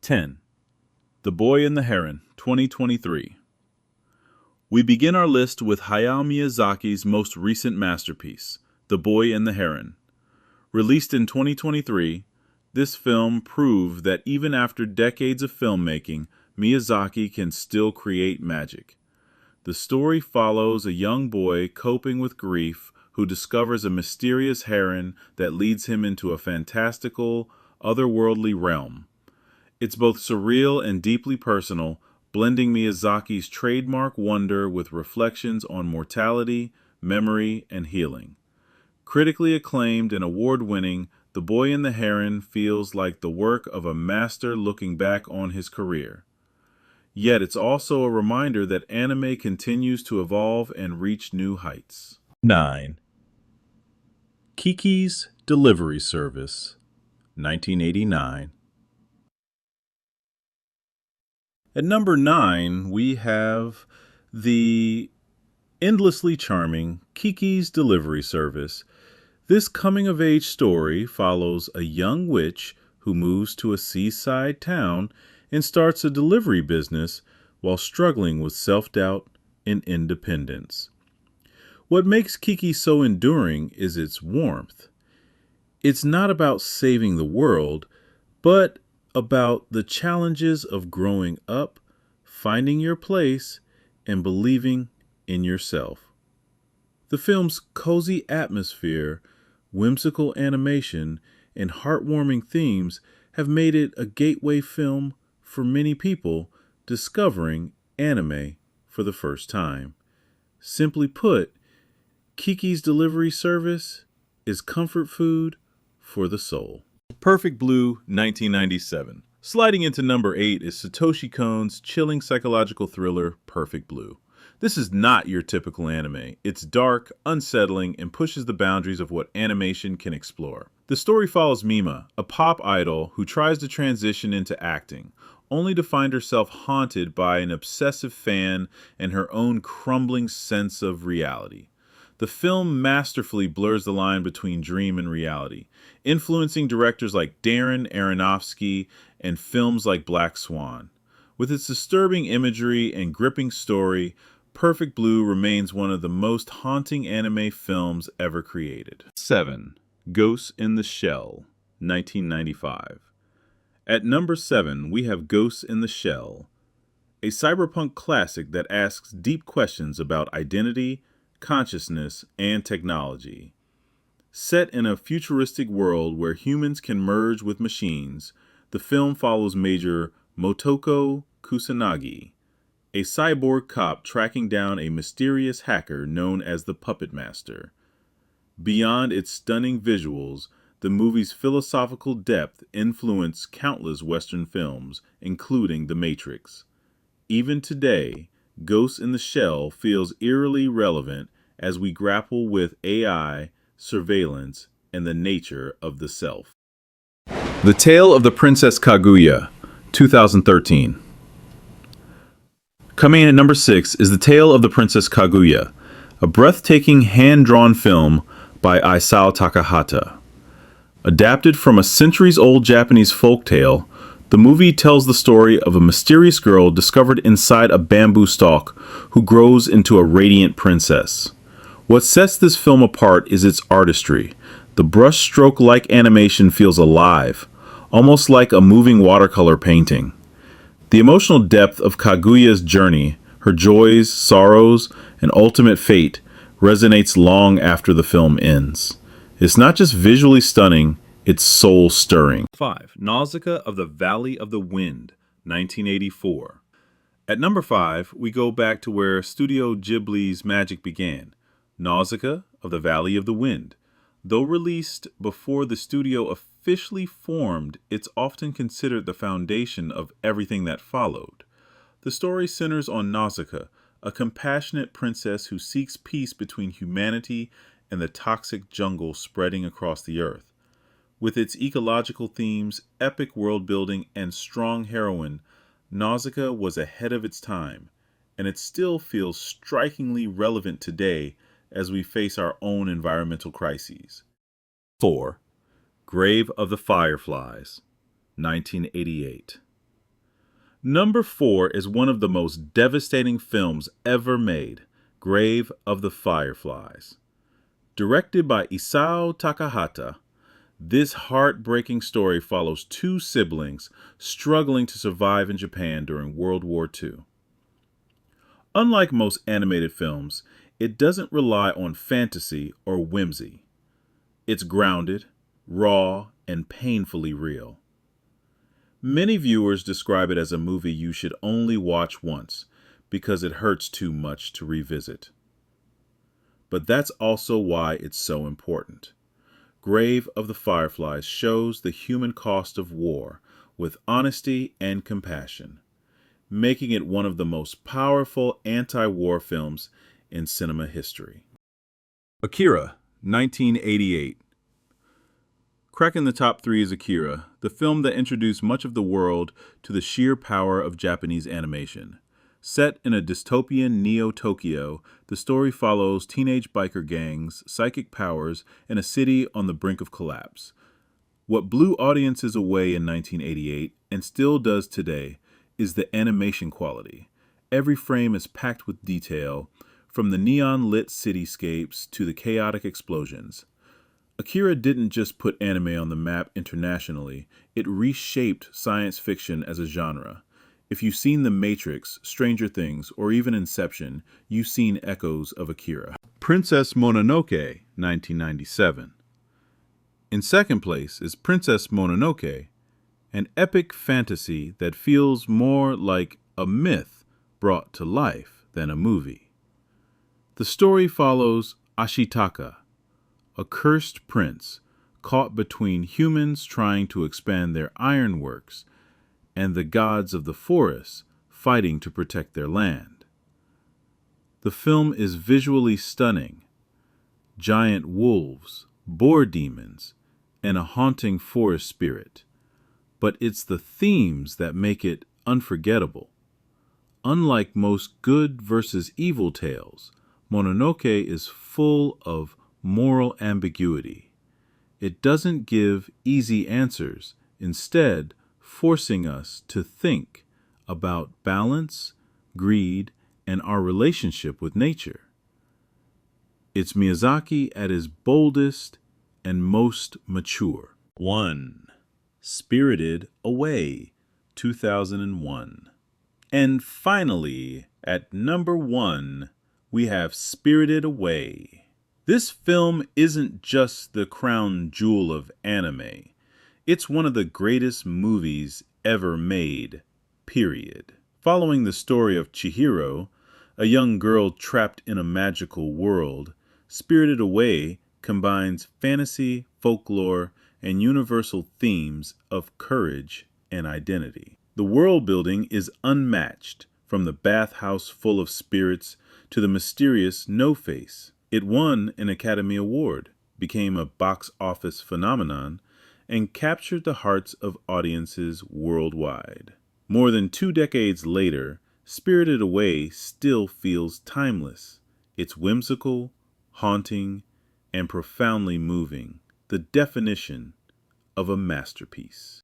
10. The Boy and the Heron, 2023. We begin our list with Hayao Miyazaki's most recent masterpiece, The Boy and the Heron. Released in 2023, this film proved that even after decades of filmmaking, Miyazaki can still create magic. The story follows a young boy coping with grief who discovers a mysterious heron that leads him into a fantastical, otherworldly realm. It's both surreal and deeply personal, blending Miyazaki's trademark wonder with reflections on mortality, memory, and healing. Critically acclaimed and award-winning, The Boy and the Heron feels like the work of a master looking back on his career. Yet it's also a reminder that anime continues to evolve and reach new heights. 9. Kiki's Delivery Service, 1989. At number 9, we have the endlessly charming Kiki's Delivery Service. This coming-of-age story follows a young witch who moves to a seaside town and starts a delivery business while struggling with self-doubt and independence. What makes Kiki so enduring is its warmth. It's not about saving the world, but about the challenges of growing up, finding your place, and believing in yourself. The film's cozy atmosphere, whimsical animation, and heartwarming themes have made it a gateway film for many people discovering anime for the first time. Simply put, Kiki's Delivery Service is comfort food for the soul. Perfect Blue, 1997. Sliding into number 8 is Satoshi Kon's chilling psychological thriller, Perfect Blue. This is not your typical anime. It's dark, unsettling, and pushes the boundaries of what animation can explore. The story follows Mima, a pop idol who tries to transition into acting, only to find herself haunted by an obsessive fan and her own crumbling sense of reality. The film masterfully blurs the line between dream and reality, influencing directors like Darren Aronofsky and films like Black Swan. With its disturbing imagery and gripping story, Perfect Blue remains one of the most haunting anime films ever created. 7. Ghost in the Shell, 1995. At number 7, we have Ghost in the Shell, a cyberpunk classic that asks deep questions about identity, consciousness, and technology. Set in a futuristic world where humans can merge with machines, the film follows Major Motoko Kusanagi, a cyborg cop tracking down a mysterious hacker known as the Puppet Master. Beyond its stunning visuals, the movie's philosophical depth influenced countless Western films, including The Matrix. Even today, Ghost in the Shell feels eerily relevant as we grapple with AI, surveillance, and the nature of the self. The Tale of the Princess Kaguya, 2013. Coming in at number 6 is The Tale of the Princess Kaguya, a breathtaking hand-drawn film by Isao Takahata. Adapted from a centuries-old Japanese folktale, the movie tells the story of a mysterious girl discovered inside a bamboo stalk who grows into a radiant princess. What sets this film apart is its artistry. The brushstroke-like animation feels alive, almost like a moving watercolor painting. The emotional depth of Kaguya's journey, her joys, sorrows, and ultimate fate, resonates long after the film ends. It's not just visually stunning, it's soul-stirring. 5. Nausicaä of the Valley of the Wind, 1984. At number 5, we go back to where Studio Ghibli's magic began, Nausicaä of the Valley of the Wind. Though released before the studio officially formed, it's often considered the foundation of everything that followed. The story centers on Nausicaä, a compassionate princess who seeks peace between humanity and the toxic jungle spreading across the earth. With its ecological themes, epic world-building, and strong heroine, Nausicaä was ahead of its time, and it still feels strikingly relevant today as we face our own environmental crises. 4. Grave of the Fireflies, 1988. Number 4 is one of the most devastating films ever made, Grave of the Fireflies. Directed by Isao Takahata, this heartbreaking story follows two siblings struggling to survive in Japan during World War II. Unlike most animated films, it doesn't rely on fantasy or whimsy. It's grounded, raw, and painfully real. Many viewers describe it as a movie you should only watch once because it hurts too much to revisit. But that's also why it's so important. Grave of the Fireflies shows the human cost of war with honesty and compassion, making it one of the most powerful anti-war films in cinema history. Akira, 1988. Cracking the top 3 is Akira, the film that introduced much of the world to the sheer power of Japanese animation. Set in a dystopian Neo-Tokyo, the story follows teenage biker gangs, psychic powers, and a city on the brink of collapse. What blew audiences away in 1988, and still does today, is the animation quality. Every frame is packed with detail, from the neon-lit cityscapes to the chaotic explosions. Akira didn't just put anime on the map internationally, it reshaped science fiction as a genre. If you've seen The Matrix, Stranger Things, or even Inception, you've seen echoes of Akira. Princess Mononoke, 1997. In second place is Princess Mononoke, an epic fantasy that feels more like a myth brought to life than a movie. The story follows Ashitaka, a cursed prince caught between humans trying to expand their ironworks and the gods of the forest fighting to protect their land. The film is visually stunning. Giant wolves, boar demons, and a haunting forest spirit. But it's the themes that make it unforgettable. Unlike most good versus evil tales, Mononoke is full of moral ambiguity. It doesn't give easy answers, instead forcing us to think about balance, greed, and our relationship with nature. It's Miyazaki at his boldest and most mature. 1. Spirited Away, 2001. And finally, at number 1, we have Spirited Away. This film isn't just the crown jewel of anime. It's one of the greatest movies ever made, period. Following the story of Chihiro, a young girl trapped in a magical world, Spirited Away combines fantasy, folklore, and universal themes of courage and identity. The world building is unmatched, from the bathhouse full of spirits to the mysterious No-Face. It won an Academy Award, became a box office phenomenon, and captured the hearts of audiences worldwide. More than 2 decades later, Spirited Away still feels timeless. It's whimsical, haunting, and profoundly moving, the definition of a masterpiece.